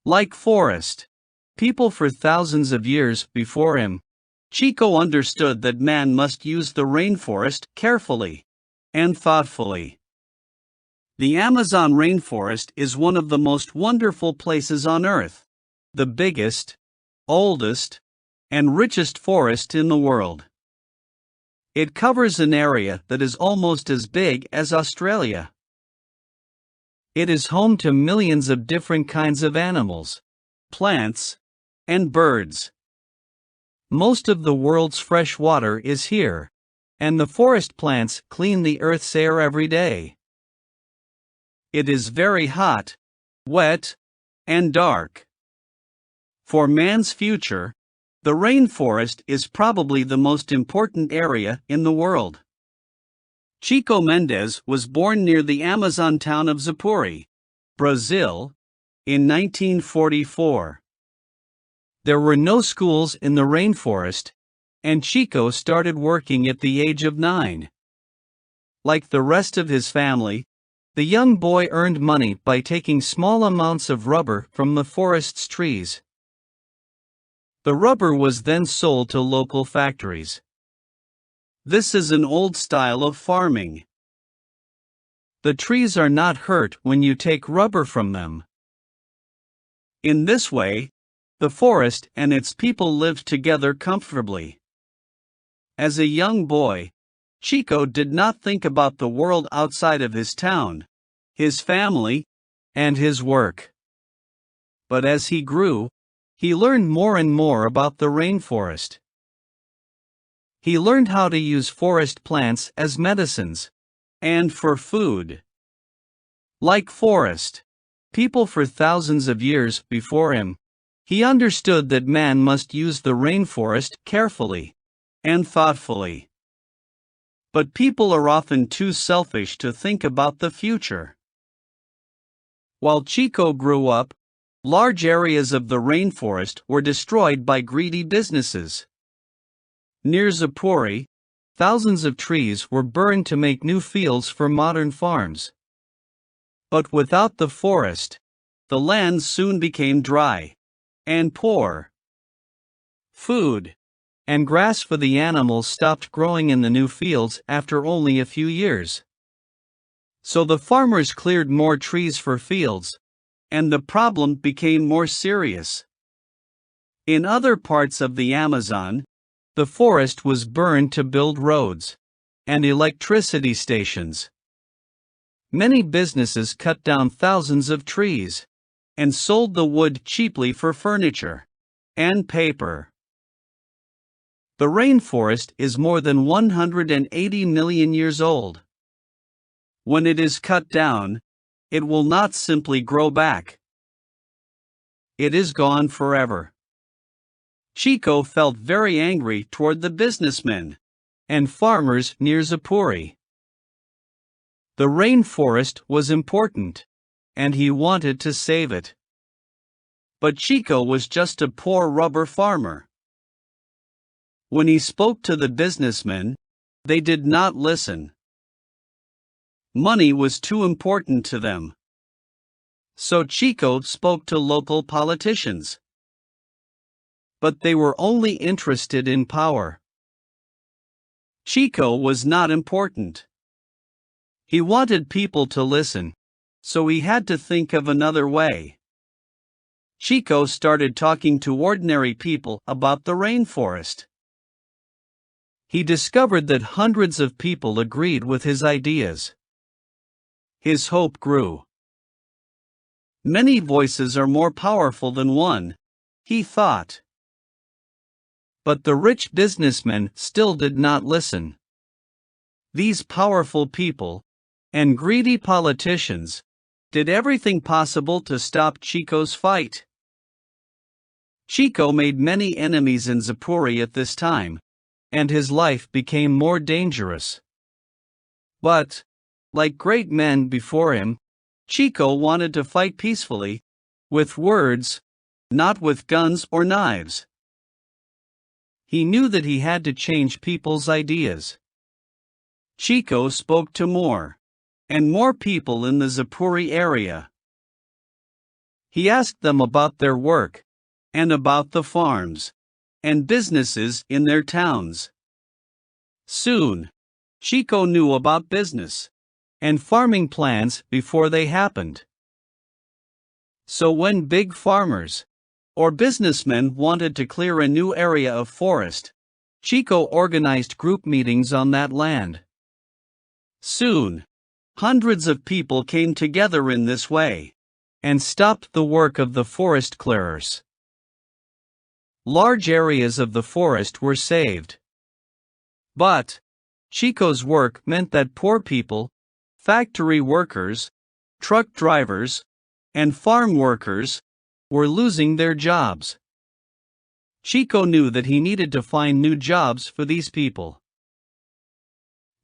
Like forest people for thousands of years before him, Chico understood that man must use the rainforest carefully and thoughtfully. The Amazon rainforest is one of the most wonderful places on Earth, the biggest, oldest, and richest forest in the world. It covers an area that is almost as big as Australia. It is home to millions of different kinds of animals, plants, and birds. Most of the world's fresh water is here, and the forest plants clean the Earth's air every day. It is very hot, wet, and dark. For man's future, the rainforest is probably the most important area in the world. Chico Mendes was born near the Amazon town of Zupuri, Brazil, in 1944. There were no schools in the rainforest, and Chico started working at the age of 9. Like the rest of his family, the young boy earned money by taking small amounts of rubber from the forest's trees. The rubber was then sold to local factories. This is an old style of farming. The trees are not hurt when you take rubber from them. In this way, the forest and its people lived together comfortably. As a young boy, Chico did not think about the world outside of his town, his family, and his work. But as he grew, he learned more and more about the rainforest. He learned how to use forest plants as medicines and for food. Like forest people for thousands of years before him, he understood that man must use the rainforest carefully and thoughtfully. But people are often too selfish to think about the future. While Chico grew up, large areas of the rainforest were destroyed by greedy businesses. Near Zupuri, thousands of trees were burned to make new fields for modern farms. But without the forest, the land soon became dry and poor. Food and grass for the animals stopped growing in the new fields after only a few years. So the farmers cleared more trees for fields, and the problem became more serious. In other parts of the Amazon, the forest was burned to build roads and electricity stations. Many businesses cut down thousands of trees and sold the wood cheaply for furniture and paper. The rainforest is more than 180 million years old. When it is cut down, it will not simply grow back. It is gone forever. Chico felt very angry toward the businessmen and farmers near Zupuri. The rainforest was important, and he wanted to save it. But Chico was just a poor rubber farmer. When he spoke to the businessmen, they did not listen. Money was too important to them. So Chico spoke to local politicians. But they were only interested in power. Chico was not important. He wanted people to listen, so he had to think of another way. Chico started talking to ordinary people about the rainforest. He discovered that hundreds of people agreed with his ideas. His hope grew. Many voices are more powerful than one, he thought. But the rich businessmen still did not listen. These powerful people, and greedy politicians, did everything possible to stop Chico's fight. Chico made many enemies in Zupuri at this time, and his life became more dangerous. But, like great men before him, Chico wanted to fight peacefully, with words, not with guns or knives. He knew that he had to change people's ideas. Chico spoke to more and more people in the Zupuri area. He asked them about their work, and about the farms and businesses in their towns. Soon, Chico knew about business and farming plans before they happened. So when big farmers or businessmen wanted to clear a new area of forest, Chico organized group meetings on that land. Soon, hundreds of people came together in this way and stopped the work of the forest clearers. Large areas of the forest were saved. But Chico's work meant that poor people, factory workers, truck drivers, and farm workers were losing their jobs. Chico knew that he needed to find new jobs for these people.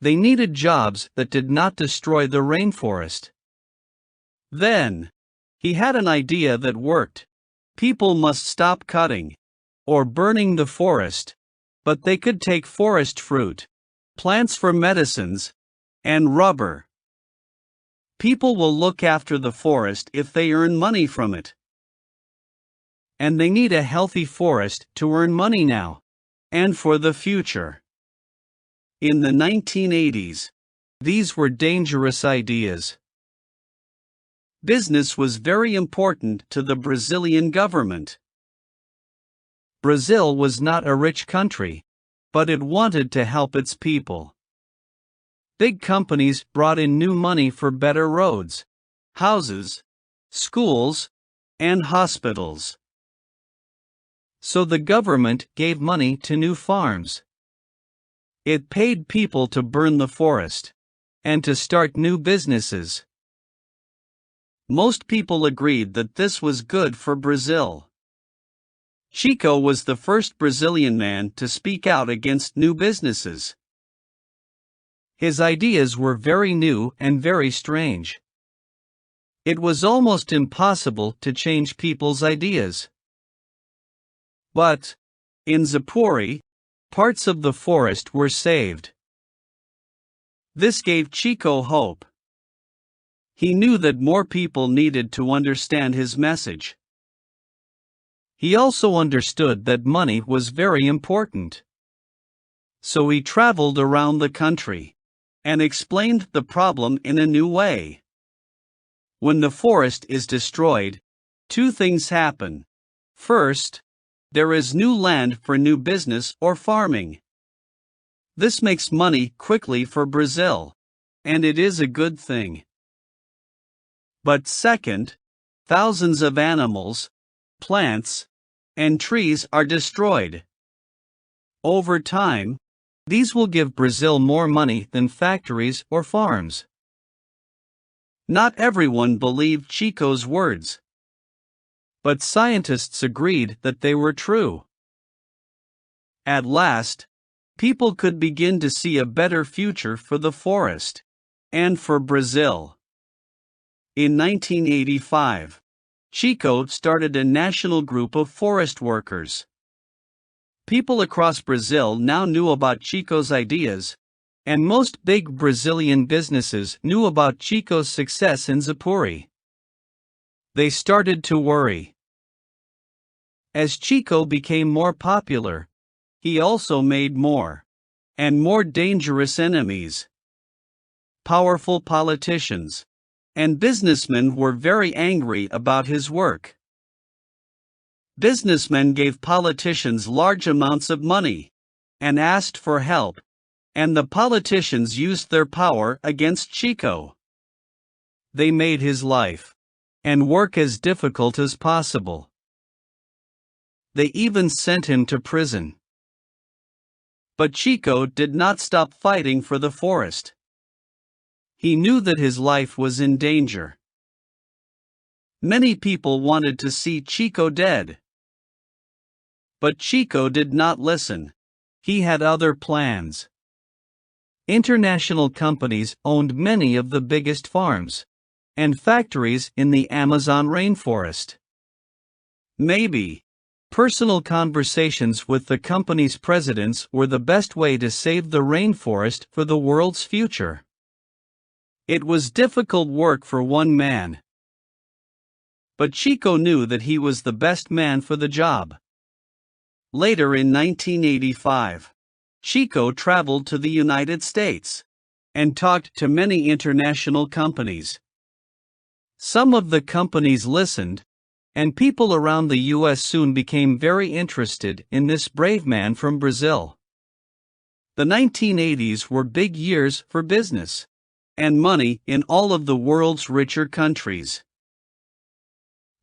They needed jobs that did not destroy the rainforest. Then, he had an idea that worked. People must stop cutting or burning the forest, but they could take forest fruit, plants for medicines, and rubber. People will look after the forest if they earn money from it. And they need a healthy forest to earn money now and for the future. In the 1980s, these were dangerous ideas. Business was very important to the Brazilian government. Brazil was not a rich country, but it wanted to help its people. Big companies brought in new money for better roads, houses, schools, and hospitals. So the government gave money to new farms. It paid people to burn the forest and to start new businesses. Most people agreed that this was good for Brazil. Chico was the first Brazilian man to speak out against new businesses. His ideas were very new and very strange. It was almost impossible to change people's ideas. But, in Zipuri, parts of the forest were saved. This gave Chico hope. He knew that more people needed to understand his message. He also understood that money was very important. So he traveled around the country and explained the problem in a new way. When the forest is destroyed, two things happen. First, there is new land for new business or farming. This makes money quickly for Brazil, and it is a good thing. But second, thousands of animals, plants, and trees are destroyed. Over time, these will give Brazil more money than factories or farms. Not everyone believed Chico's words, but scientists agreed that they were true. At last, people could begin to see a better future for the forest and for Brazil. In 1985, Chico started a national group of forest workers. People across Brazil now knew about Chico's ideas, and most big Brazilian businesses knew about Chico's success in Zipuri. They started to worry. As Chico became more popular, he also made more and more dangerous enemies. Powerful politicians and businessmen were very angry about his work. Businessmen gave politicians large amounts of money and asked for help, and the politicians used their power against Chico. They made his life and work as difficult as possible. They even sent him to prison. But Chico did not stop fighting for the forest. He knew that his life was in danger. Many people wanted to see Chico dead. But Chico did not listen. He had other plans. International companies owned many of the biggest farms and factories in the Amazon rainforest. Maybe personal conversations with the company's presidents were the best way to save the rainforest for the world's future. It was difficult work for one man. but Chico knew that he was the best man for the job. Later in 1985, Chico traveled to the United States and talked to many international companies. Some of the companies listened, and people around the U.S. soon became very interested in this brave man from Brazil. The 1980s were big years for business and money in all of the world's richer countries.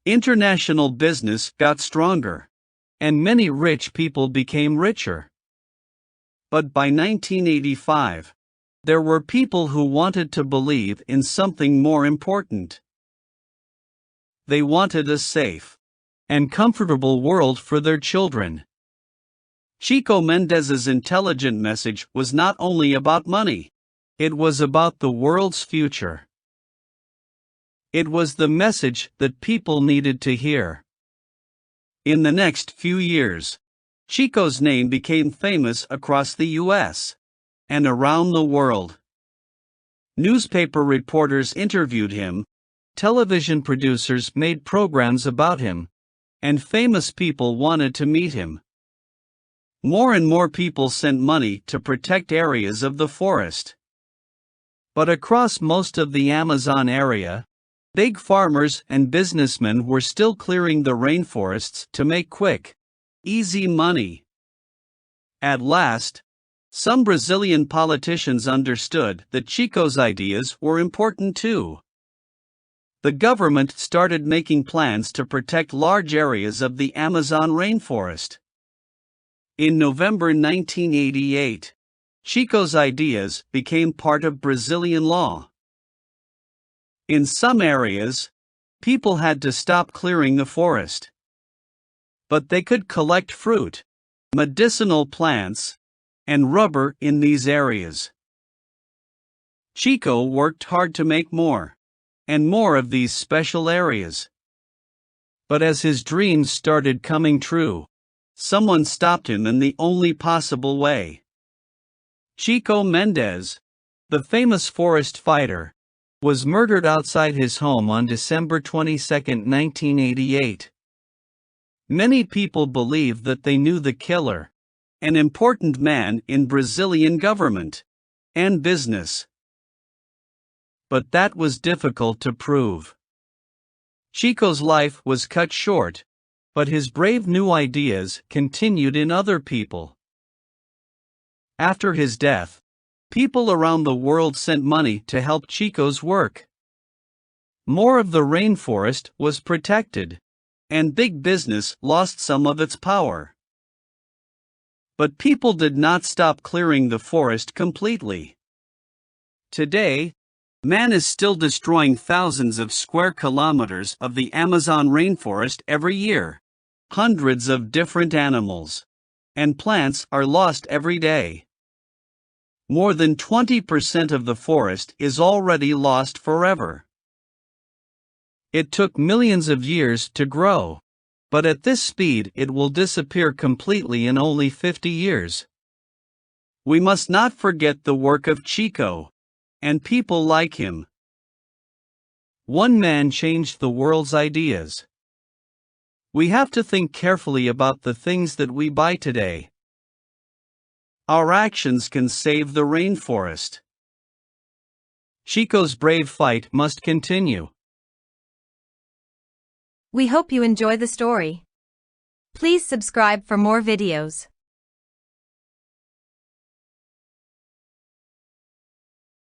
International business got stronger, and many rich people became richer. But by 1985, there were people who wanted to believe in something more important. They wanted a safe and comfortable world for their children. Chico Mendes's intelligent message was not only about money, it was about the world's future. It was the message that people needed to hear. In the next few years, Chico's name became famous across the U.S. and around the world. Newspaper reporters interviewed him, television producers made programs about him, and famous people wanted to meet him. More and more people sent money to protect areas of the forest. But across most of the Amazon area, big farmers and businessmen were still clearing the rainforests to make quick, easy money. At last, some Brazilian politicians understood that Chico's ideas were important too. The government started making plans to protect large areas of the Amazon rainforest. In November 1988, Chico's ideas became part of Brazilian law. In some areas, people had to stop clearing the forest. But they could collect fruit, medicinal plants, and rubber in these areas. Chico worked hard to make more and more of these special areas. But as his dreams started coming true, someone stopped him in the only possible way. Chico Mendes, the famous forest fighter, was murdered outside his home on December 22, 1988. Many people believe that they knew the killer, an important man in Brazilian government and business. But that was difficult to prove. Chico's life was cut short, but his brave new ideas continued in other people. After his death, people around the world sent money to help Chico's work. More of the rainforest was protected, and big business lost some of its power. But people did not stop clearing the forest completely. Today, man is still destroying thousands of square kilometers of the Amazon rainforest every year. Hundreds of different animals and plants are lost every day. More than 20% of the forest is already lost forever. It took millions of years to grow, but at this speed it will disappear completely in only 50 years. We must not forget the work of Chico and people like him. One man changed the world's ideas. We have to think carefully about the things that we buy today. Our actions can save the rainforest. Chico's brave fight must continue. We hope you enjoy the story. Please subscribe for more videos.